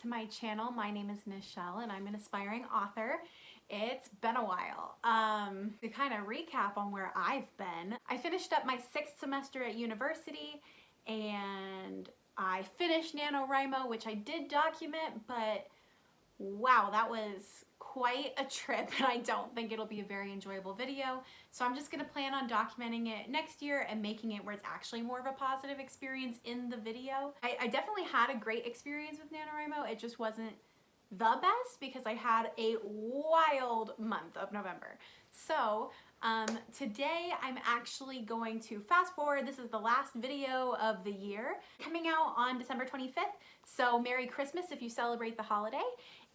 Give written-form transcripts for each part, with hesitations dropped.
to my channel. My name is Nichelle and I'm an aspiring author. It's been a while. To kind of recap on where I've been, I finished up my 6th semester at university and I finished NaNoWriMo, which I did document, but wow, that was quite a trip and I don't think it'll be a very enjoyable video. So I'm just gonna plan on documenting it next year and making it where it's actually more of a positive experience in the video. I definitely had a great experience with NaNoWriMo. It just wasn't the best because I had a wild month of November. So today I'm actually going to fast forward. This is the last video of the year, coming out on December 25th. So Merry Christmas if you celebrate the holiday.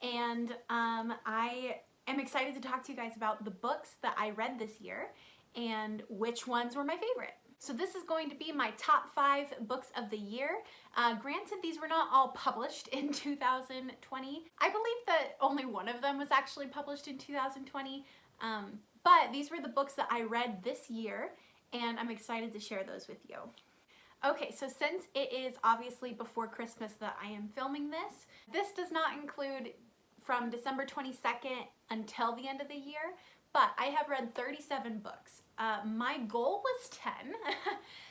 And I am excited to talk to you guys about the books that I read this year and which ones were my favorite. So this is going to be my top 5 books of the year. Granted, these were not all published in 2020. I believe that only one of them was actually published in 2020, but these were the books that I read this year, and I'm excited to share those with you. Okay, so since it is obviously before Christmas that I am filming this, this does not include from December 22nd until the end of the year, but I have read 37 books. My goal was 10.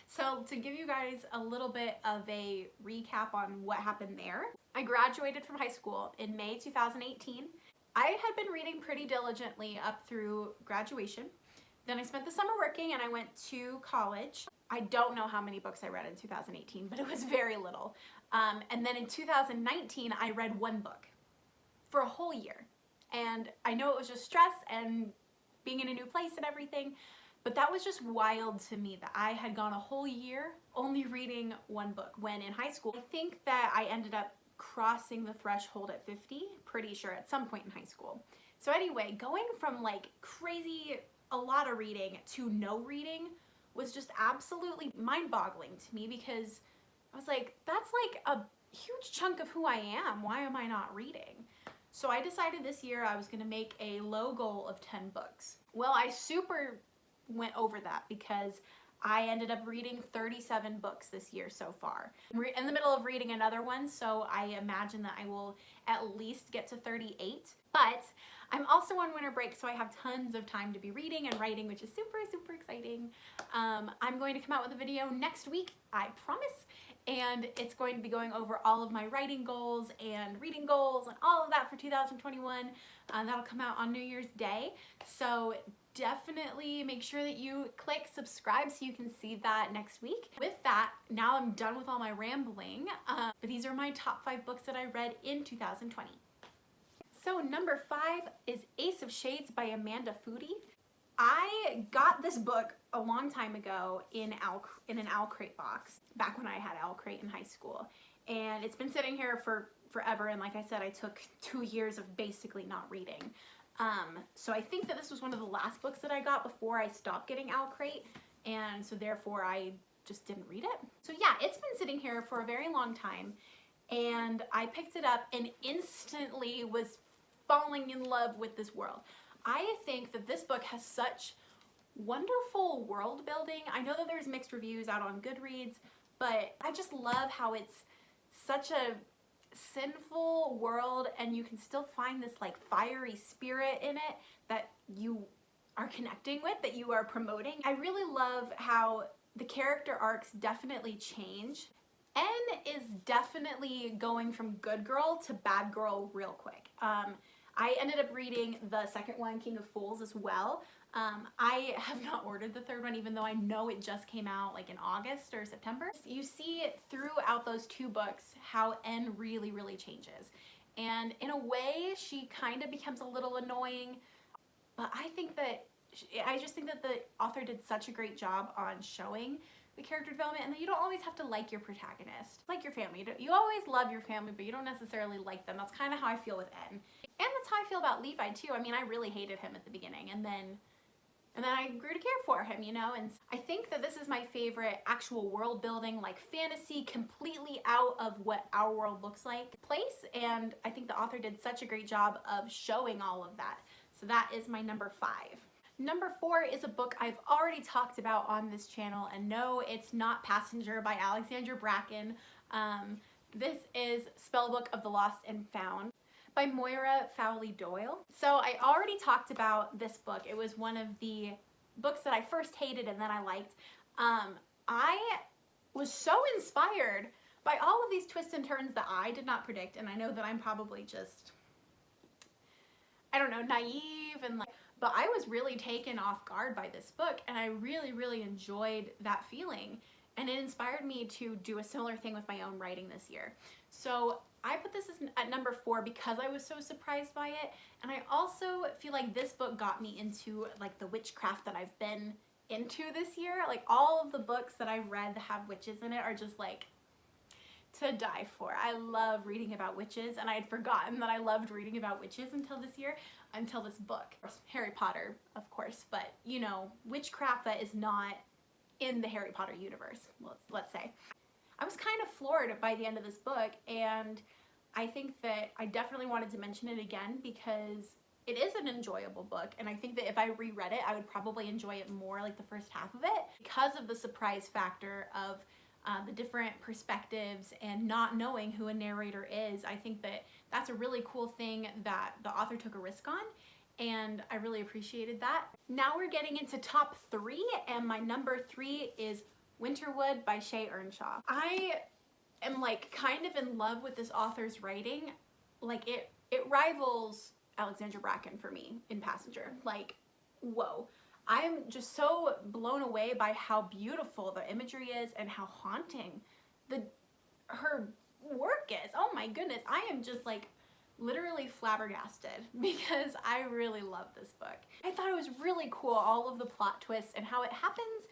So to give you guys a little bit of a recap on what happened there, I graduated from high school in May 2018. I had been reading pretty diligently up through graduation. Then I spent the summer working and I went to college. I don't know how many books I read in 2018, but it was very little. And then in 2019, I read 1 book for a whole year. And I know it was just stress and being in a new place and everything, but that was just wild to me that I had gone a whole year only reading 1 book, when in high school, I think that I ended up crossing the threshold at 50, pretty sure at some point in high school. So anyway, going from like crazy, a lot of reading to no reading was just absolutely mind-boggling to me, because I was like, that's like a huge chunk of who I am. Why am I not reading? So I decided this year I was gonna make a low goal of 10 books. Well, I super went over that because I ended up reading 37 books this year so far. I'm in the middle of reading another one, so I imagine that I will at least get to 38. But I'm also on winter break, so I have tons of time to be reading and writing, which is super, super exciting. I'm going to come out with a video next week, I promise. And it's going to be going over all of my writing goals and reading goals and all of that for 2021. That'll come out on New Year's Day. So definitely make sure that you click subscribe so you can see that next week. With that, now I'm done with all my rambling. But these are my top 5 books that I read in 2020. So number 5 is Ace of Shades by Amanda Foody. I got this book a long time ago in an OwlCrate box, back when I had OwlCrate in high school. And it's been sitting here for forever, and like I said, I took 2 years of basically not reading. So I think that this was one of the last books that I got before I stopped getting OwlCrate, and so therefore I just didn't read it. So yeah, it's been sitting here for a very long time, and I picked it up and instantly was falling in love with this world. I think that this book has such wonderful world building. I know that there's mixed reviews out on Goodreads, but I just love how it's such a sinful world and you can still find this like fiery spirit in it that you are connecting with, that you are promoting. I really love how the character arcs definitely change. N is definitely going from good girl to bad girl real quick. I ended up reading the second one, King of Fools, as well. I have not ordered the third one, even though I know it just came out like in August or September. You see throughout those 2 books how N really, really changes. And in a way, she kind of becomes a little annoying, but I just think that the author did such a great job on showing the character development, and that you don't always have to like your protagonist. Like your family. You always love your family, but you don't necessarily like them. That's kind of how I feel with N. And that's how I feel about Levi too. I mean, I really hated him at the beginning, and then I grew to care for him, you know? And I think that this is my favorite actual world building, like fantasy, completely out of what our world looks like place, and I think the author did such a great job of showing all of that. So that is my number 5. Number 4 is a book I've already talked about on this channel, and no, it's not Passenger by Alexandra Bracken. This is Spellbook of the Lost and Found by Moira Fowley Doyle. So I already talked about this book. It was one of the books that I first hated and then I liked. I was so inspired by all of these twists and turns that I did not predict, and I know that I'm probably just, I don't know, naive and like, but I was really taken off guard by this book, and I really, really enjoyed that feeling, and it inspired me to do a similar thing with my own writing this year. So I put this at number 4 because I was so surprised by it, and I also feel like this book got me into like the witchcraft that I've been into this year. Like all of the books that I've read that have witches in it are just like to die for. I love reading about witches, and I had forgotten that I loved reading about witches until this year, until this book. Harry Potter, of course, but you know, witchcraft that is not in the Harry Potter universe, let's say. I was kind of floored by the end of this book, and I think that I definitely wanted to mention it again because it is an enjoyable book, and I think that if I reread it, I would probably enjoy it more, like the first half of it, because of the surprise factor of the different perspectives and not knowing who a narrator is. I think that that's a really cool thing that the author took a risk on, and I really appreciated that. Now we're getting into top 3, and my number 3 is Winterwood by Shea Ernshaw. I am like kind of in love with this author's writing. Like it rivals Alexandra Bracken for me in Passenger. Like, whoa. I'm just so blown away by how beautiful the imagery is and how haunting her work is. Oh my goodness, I am just like literally flabbergasted because I really love this book. I thought it was really cool, all of the plot twists and how it happens.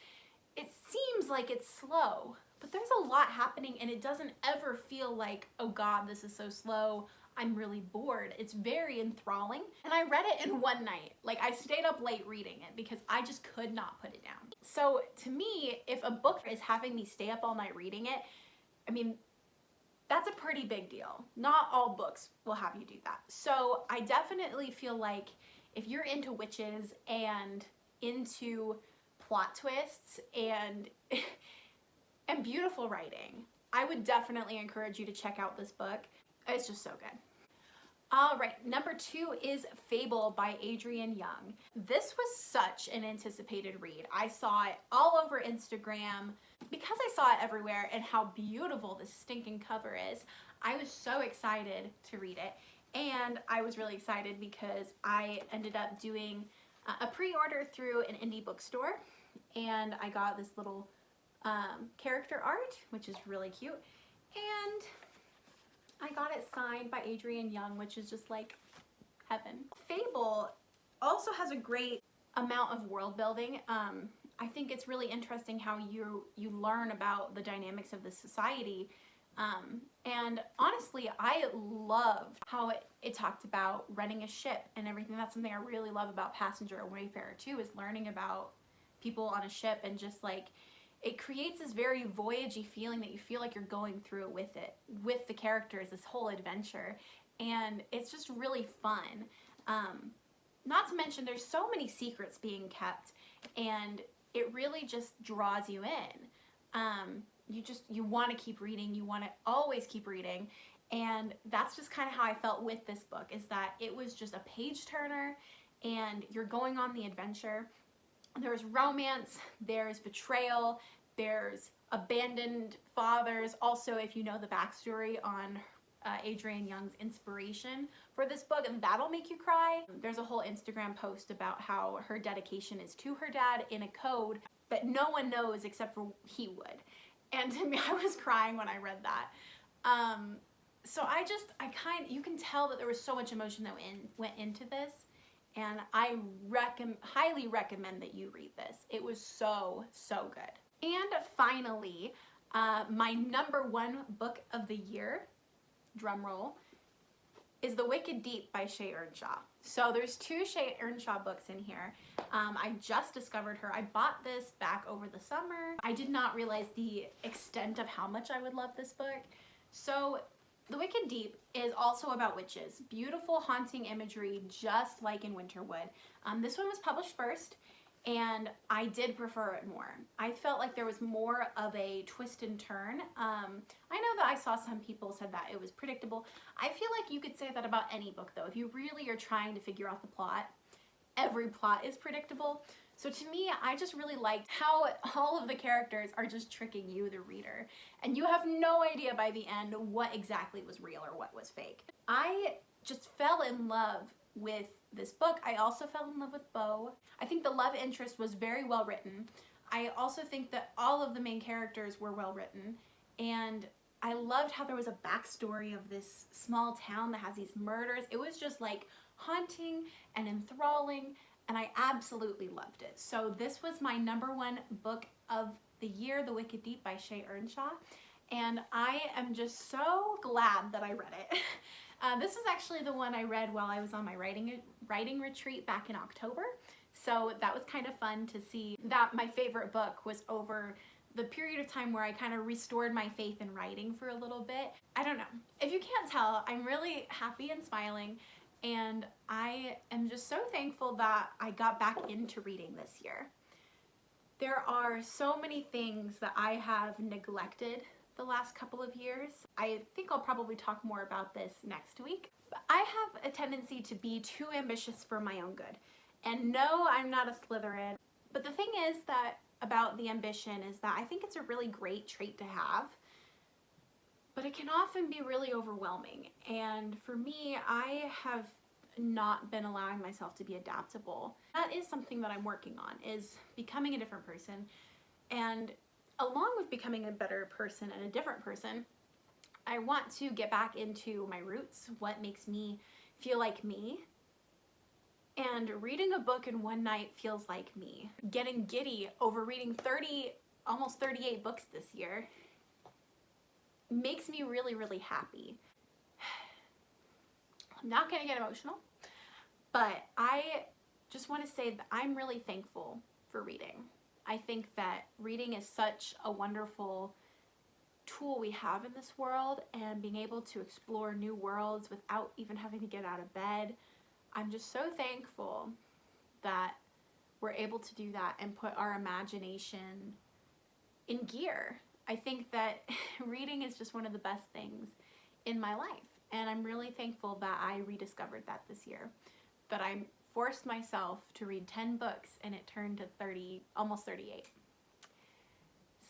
It seems like it's slow, but there's a lot happening, and it doesn't ever feel like, oh God, this is so slow, I'm really bored. It's very enthralling, and I read it in one night. Like, I stayed up late reading it because I just could not put it down. So to me, if a book is having me stay up all night reading it, I mean, that's a pretty big deal. Not all books will have you do that. So I definitely feel like if you're into witches and into plot twists and and beautiful writing, I would definitely encourage you to check out this book. It's just so good. All right, number 2 is Fable by Adrienne Young. This was such an anticipated read. I saw it all over Instagram because I saw it everywhere, and how beautiful this stinking cover is. I was so excited to read it, and I was really excited because I ended up doing a pre-order through an indie bookstore, and I got this little character art, which is really cute, and I got it signed by Adrienne Young, which is just like heaven. Fable also has a great amount of world building. I think it's really interesting how you learn about the dynamics of the society. And honestly, I loved how it talked about running a ship and everything. That's something I really love about Passenger and Wayfarer too, is learning about people on a ship, and just like, it creates this very voyagey feeling that you feel like you're going through with it, with the characters, this whole adventure. And it's just really fun. Not to mention there's so many secrets being kept, and it really just draws you in. You want to keep reading, you want to always keep reading. And that's just kind of how I felt with this book, is that it was just a page turner, and you're going on the adventure. There's romance, there's betrayal, there's abandoned fathers. Also, if you know the backstory on Adrienne Young's inspiration for this book, and that'll make you cry. There's a whole Instagram post about how her dedication is to her dad in a code that no one knows except for he would. And to me, I was crying when I read that. So you can tell that there was so much emotion that went into this. And I highly recommend that you read this. It was so, so good. And finally, my number 1 book of the year, drum roll, is The Wicked Deep by Shea Ernshaw. So there's 2 Shea Ernshaw books in here. I just discovered her. I bought this back over the summer. I did not realize the extent of how much I would love this book. So The Wicked Deep is also about witches. Beautiful, haunting imagery, just like in Winterwood. This one was published first, and I did prefer it more. I felt like there was more of a twist and turn. I know that I saw some people said that it was predictable. I feel like you could say that about any book though. If you really are trying to figure out the plot, every plot is predictable. So to me, I just really liked how all of the characters are just tricking you, the reader, and you have no idea by the end what exactly was real or what was fake. I just fell in love with this book. I also fell in love with Bo. I think the love interest was very well written. I also think that all of the main characters were well written, and I loved how there was a backstory of this small town that has these murders. It was just like haunting and enthralling, and I absolutely loved it. So this was my #1 book of the year, The Wicked Deep by Shea Ernshaw, and I am just so glad that I read it. This is actually the one I read while I was on my writing retreat back in October, so that was kind of fun to see that my favorite book was over the period of time where I kind of restored my faith in writing for a little bit. I don't know. If you can't tell, I'm really happy and smiling, and I am just so thankful that I got back into reading this year. There are so many things that I have neglected the last couple of years. I think I'll probably talk more about this next week. But I have a tendency to be too ambitious for my own good. And no, I'm not a Slytherin. But the thing is that about the ambition is that I think it's a really great trait to have, but it can often be really overwhelming. And for me, I have not been allowing myself to be adaptable. That is something that I'm working on, is becoming a different person. And along with becoming a better person and a different person, I want to get back into my roots, what makes me feel like me. And reading a book in one night feels like me. Getting giddy over reading almost 38 books this year makes me really, really happy. I'm not gonna get emotional, but I just want to say that I'm really thankful for reading. I think that reading is such a wonderful tool we have in this world, and being able to explore new worlds without even having to get out of bed. I'm just so thankful that we're able to do that and put our imagination in gear. I think that reading is just one of the best things in my life, and I'm really thankful that I rediscovered that this year. But I forced myself to read 10 books, and it turned to 30, almost 38.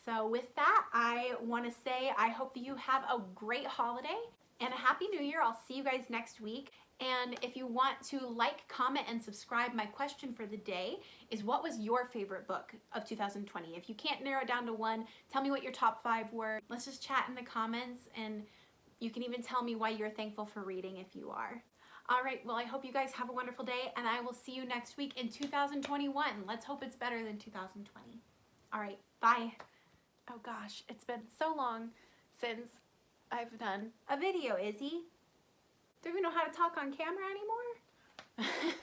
So with that, I want to say I hope that you have a great holiday and a happy new year. I'll see you guys next week. And if you want to like, comment, and subscribe, my question for the day is, what was your favorite book of 2020? If you can't narrow it down to one, tell me what your top 5 were. Let's just chat in the comments, and you can even tell me why you're thankful for reading if you are. All right, well, I hope you guys have a wonderful day, and I will see you next week in 2021. Let's hope it's better than 2020. All right, bye. Oh gosh, it's been so long since I've done a video, Izzy. Don't even know how to talk on camera anymore.